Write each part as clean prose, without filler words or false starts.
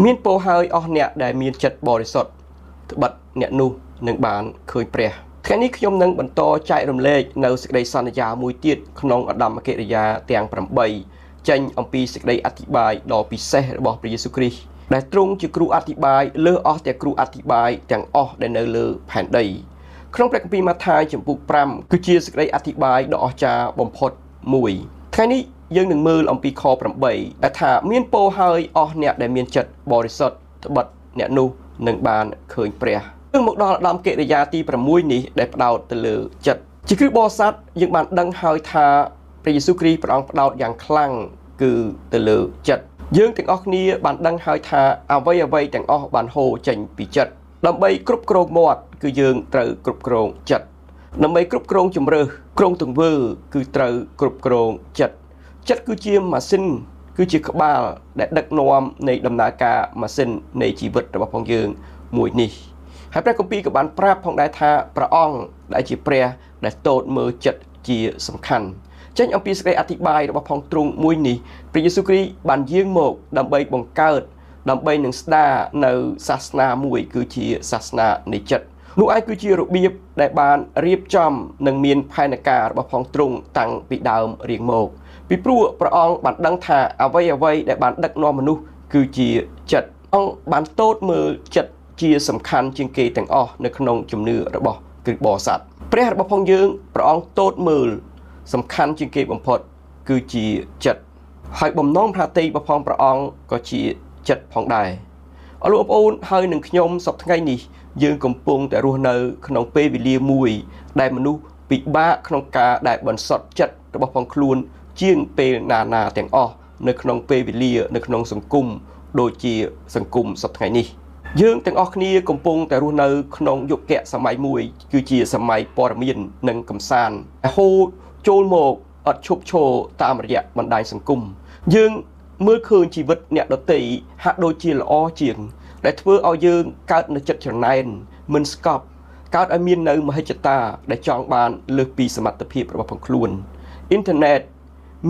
មានពោហើយអស់អ្នកដែលមានចិត្តបរិសុទ្ធត្បិតអ្នកនោះនឹងបានឃើញព្រះថ្ងៃនេះខ្ញុំនឹងបន្តចែករំលែកនៅសេចក្តីសន្យាមួយទៀតក្នុងអត្តមកិរិយាទាំង8ចេញអំពីសេចក្តីអធិប្បាយដ៏ពិសេសរបស់ព្រះយេស៊ូវគ្រីស្ទដែលទ្រង់ជាគ្រូអធិប្បាយលើសអស់តែគ្រូអធិប្បាយទាំងអស់ដែលនៅលើផែនដីក្នុងព្រះគម្ពីរម៉ាថាយចំពុក5គឺជាសេចក្តីអធិប្បាយដ៏អស្ចារ្យបំផុតមួយថ្ងៃនេះយើងនឹងមើលអំពីខ8ដែលថាមានពោហើយអស់អ្នកដែលមានចិត្តបរិសុទ្ធត្បិតអ្នកនោះនឹងបានឃើញព្រះយើងមកដល់អត្តមកិរិយាទី6នេះដែលផ្ដោតទៅលើចិត្តជាគ្រឹះបរិស័ទយើងបានដឹងហើយថាព្រះយេស៊ូវគ្រីស្ទព្រះអង្គផ្ដោតយ៉ាងខ្លាំងគឺទៅលើចិត្តយើងទាំងអស់គ្នាបានដឹងហើយថាអ្វីទាំងអស់បានហូរចេញពីចិត្តដើម្បីគ្រប់គ្រងមាត់គឺយើងត្រូវគ្រប់គ្រងចិត្តដើម្បីគ្រប់គ្រងជំរើសគ្រងទង្វើគឺត្រូវគ្រប់គ្រងចិត្តចិត្តគឺជាម៉ាស៊ីនគឺជាក្បាលដែលដឹកនាំនៃដំណើរការម៉ាស៊ីននៃជីវិតរបស់ផងយើងមួយនេះហើយព្រះគម្ពីរក៏បានប្រាប់ផងដែរថាព្រះអង្គដែលជាព្រះដែលទតមើលចិត្តជាសំខាន់ចេញអំពីសេចក្តីអធិប្បាយរបស់ផងទ្រង់មួយនេះព្រះយេស៊ូវគ្រីស្ទបានយាងមកដើម្បីបង្កើតដើម្បីនឹងស្ដារនៅសាសនាមួយគឺជាសាសនានៃចិត្តនោះឯងគឺជារបៀបដែលបានរៀបចំនិងមានផែនការរបស់ផងទ្រង់តាំងពីដើមរៀងមកពីព្រោះព្រះអង្គបានដឹងថាអ្វីដែលបានដឹកនាំមនុស្សគឺជាចិត្តអង្គបានទតមើលចិត្តជាសំខាន់ជាងគេទាំងអស់នៅក្នុងជំនឿរបស់គ្រិស្តបរិស័ទព្រះរបស់ផងយើងព្រះអង្គទតមើលសំខាន់ជាងគេបំផុតគឺជាចិត្តហើយបំណងប្រាថ្នារបស់ផងព្រះអង្គក៏ជាចិត្តផងដែរអរលោកបងប្អូនហើយនឹងខ្ញុំសប្តាហ៍ថ្ងៃនេះយើងកំពុងតែរស់នៅក្នុងពេលវេលាមួយដែលមនុស្សពិបាកក្នុងការដែលបន្សុទ្ធចិត្តរបស់ផងខ្លួនជាងពេលណាទាំងអស់នៅក្នុងពេលវេលានៅក្នុងសង្គមដូចជាសង្គមសប្តាហ៍ថ្ងៃនេះយើងទាំងអស់គ្នាកំពុងតែរស់នៅក្នុងយុគសម័យមួយគឺជាសម័យព័ត៌មាននិងកំសាន្តហូរចូលមកអត់ឈប់ឈរតាមរយៈបណ្ដាញសង្គមយើងមើលឃើញជីវិតអ្នកដទៃហាក់ដូចជាល្អជាងដែលធ្វើឲ្យយើងកើតនៅចិត្តច្រណែនមិនស្កប់កើតឲ្យមាននៅមហិច្ឆតាដែលចង់បានលើសពីសមត្ថភាពរបស់ផងខ្លួនអ៊ីនធឺណិត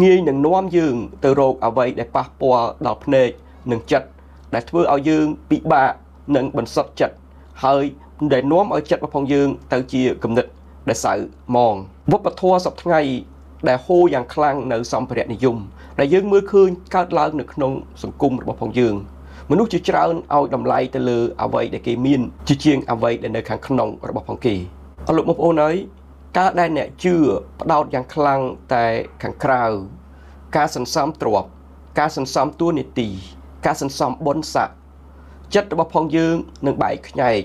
ងាយនឹងនាំយើងទៅរកអ្វីដែលប៉ះពាល់ដល់ភ្នែកនិងចិត្តដែលធ្វើឲ្យយើងពិបាកនឹងបន្សុទ្ធចិត្តហើយដែលនាំឲ្យចិត្តរបស់ផងយើងទៅជាគំនិតដែលសៅមងវប្បធម៌សពថ្ងៃដែលហូរយ៉ាងខ្លាំងនៅសម្ភារៈនិយមដែលយើងមើលឃើញកើតឡើងនៅក្នុងសង្គមរបស់ផងយើងមនុស្សជាច្រើនឲ្យតម្លៃទៅលើអ្វីដែលគេមានជាជាងអ្វីដែលនៅខាងក្នុងរបស់ផងគេអរលោកបងប្អូនហើយការដែលអ្នកជឿផ្ដោតយ៉ាងខ្លាំងតែខាងក្រៅការសន្សំទ្រព្យការសន្សំតួនាទីការសន្សំបុណ្យស័ក្តិចិត្តរបស់ផងយើងនឹងបែកខ្ញែក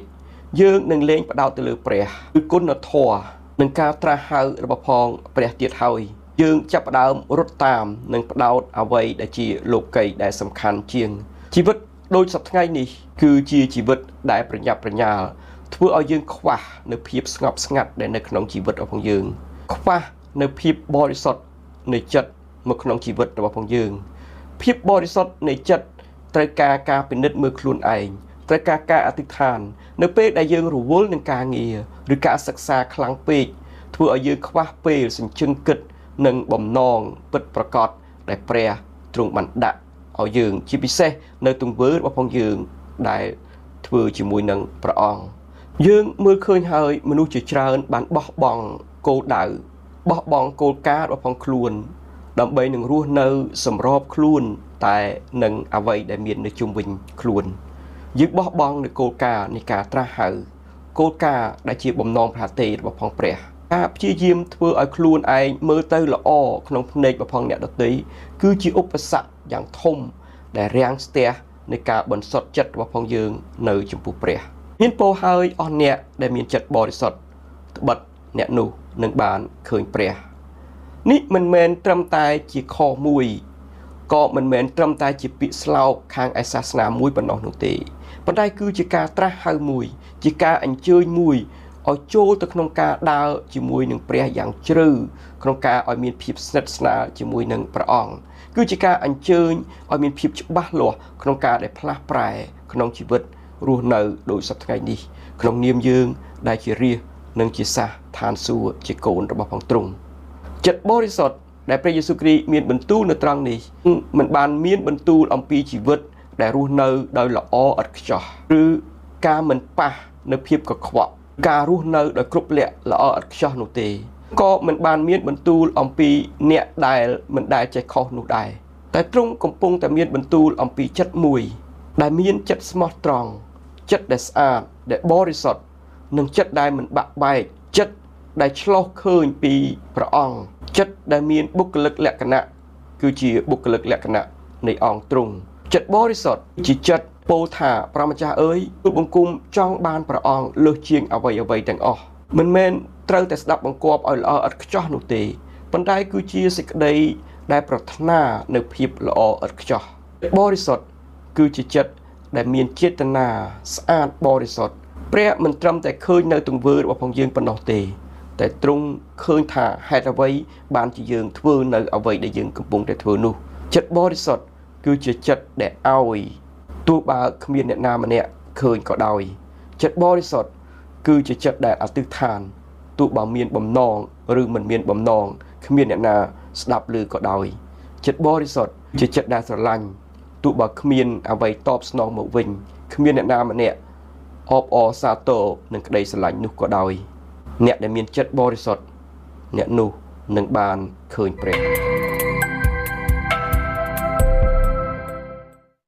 យើងនឹងលែងផ្ដោតទៅលើព្រះគឺគុណធម៌នឹងការត្រាស់ហៅរបស់ផងព្រះទៀតហើយយើងចាប់ផ្ដើមរត់តាមនិងផ្ដោតអ្វីដែលជាលោកីដែលសំខាន់ជាងជីវិតដូចសប្តាហ៍ថ្ងៃនេះគឺជាជីវិតដែលប្រញាប់ប្រញាល់ធ្វើឲ្យយើងខ្វះនៅភាពស្ងប់ស្ងាត់ដែលនៅក្នុងជីវិតរបស់ផងយើងខ្វះនៅភាពបរិសុទ្ធនៃចិត្តមកក្នុងជីវិតរបស់ផងយើងភាពបរិសុទ្ធនៃចិត្តត្រូវការពិនិត្យមើលខ្លួនឯងត្រូវការអធិដ្ឋាននៅពេលដែលយើងរវល់នឹងការងារឬការសិក្សាខ្លាំងពេកធ្វើឲ្យយើងខ្វះពេលសញ្ជឹងគិតនិងបំណងពិតប្រាកដដែលព្រះទ្រង់បានដាក់ឲ្យយើងជាពិសេសនៅទង្វើរបស់ផងយើងដែលធ្វើជាមួយនឹងព្រះអង្គយើងមើលឃើញហើយមនុស្សជាច្រើនបានបោះបង់គោលដៅបោះបង់គោលការណ៍របស់ផងខ្លួនដើម្បីនឹងរស់នៅសម្របខ្លួនតែនឹងអ្វីដែលមាននៅជុំវិញខ្លួនយើងបោះបង់នៅគោលការណ៍នៃការត្រាស់ហៅគោលការណ៍ដែលជាបំណងប្រាថ្នារបស់ផងព្រះការព្យាយាមធ្វើឲ្យខ្លួនឯងមើលទៅល្អក្នុងភ្នែករបស់ផងអ្នកដទៃគឺជាឧបសគ្គយ៉ាងធំដែលរាំងស្ទះនៃការបន្សុទ្ធចិត្តរបស់ផងយើងនៅចំពោះព្រះមានពោលហើយអស់អ្នកដែលមានចិត្តបរិសុទ្ធត្បិតអ្នកនោះនឹងបានឃើញព្រះនេះមិនមែនត្រឹមតែជាខមួយក៏មិនមែនត្រឹមតែជាពាក្យស្លោកខាងឯសាសនាមួយប៉ុណ្ណោះនោះទេប៉ុន្តែគឺជាការត្រាស់ហៅមួយជាការអញ្ជើញមួយឲ្យចូលទៅក្នុងការដើរជាមួយនឹងព្រះយ៉ាងជ្រៅក្នុងការឲ្យមានភាពស្និទ្ធស្នាលជាមួយនឹងព្រះអង្គគឺជាការអញ្ជើញឲ្យមានភាពច្បាស់លាស់ក្នុងការដែលផ្លាស់ប្រែក្នុងជីវិតរស់នៅដោយសប្តាហ៍ថ្ងៃនេះក្នុងនាមយើងដែលជារាជនិងជាសះឋានសួគ៌ជាកូនរបស់ផងទ្រង់ចិត្តបរិសុទ្ធដែលព្រះយេស៊ូវគ្រីស្ទមានបន្ទូលនៅត្រង់នេះមិនបានមានបន្ទូលអំពីជីវិត ដែលរស់នៅដោយល្អឥតខ្ចោះឬការមិនប៉ះនៅភាពកខ្វក់ការរស់នៅដោយគ្រប់លក្ខល្អឥតខ្ចោះនោះទេក៏មិនបានមានបន្ទូលអំពីអ្នកដែលមិនដែលចេះខុសនោះដែរតែទ្រង់កំពុងតែមានបន្ទូលអំពីចិត្តមួយដែលមានចិត្តស្មោះត្រង់ចិត្តដែលស្អាតដែលបរិសុទ្ធនិងចិត្តដែលមិនបាក់បែកចិត្តដែលឆ្លោះឃើញពីព្រះអង្គចិត្តដែលមានបុគ្គលិកលក្ខណៈគឺជាបុគ្គលិកលក្ខណៈនៃអង្គទ្រង់ចិត្តបរិសុទ្ធជាចិត្តពោលថាព្រះម្ចាស់អើយទូលបង្គំចង់បានព្រះអង្គលើសជាងអ្វីទាំងអស់មិនមែនត្រូវតែស្ដាប់បង្គាប់ឲ្យល្អឥតខ្ចោះនោះទេប៉ុន្តែគឺជាសេចក្តីដែលប្រាថ្នានៅភាពល្អឥតខ្ចោះបរិសុទ្ធគឺជាចិត្តដែលមានចេតនាស្អាតបរិសុទ្ធព្រះមិនត្រឹមតែឃើញនៅទង្វើរបស់ផងយើងប៉ុណ្ណោះទេតែទ្រង់ឃើញថាហេតុអ្វីបានជាយើងធ្វើនៅអ្វីដែលយើងកំពុងតែធ្វើនោះចិត្តបរិសុទ្ធគឺជាចិត្តដែលឲ្យទោះបើគ្មានអ្នកណាម្នាក់ឃើញក៏ដោយចិត្តបរិសុទ្ធគឺជាចិត្តដែលអធិដ្ឋានទោះបើមានបំណងឬមិនមានបំណងគ្មានអ្នកណាស្ដាប់ឮក៏ដោយចិត្តបរិសុទ្ធជាចិត្តដែលស្រឡាញ់ទោះបើគ្មានអ្វីតបស្នងមកវិញគ្មានអ្នកណាម្នាក់អបអរសាទរនឹងក្តីស្រឡាញ់នោះក៏ដោយអ្នកដែលមានចិត្តបរិសុទ្ធអ្នកនោះនឹងបានឃើញព្រះ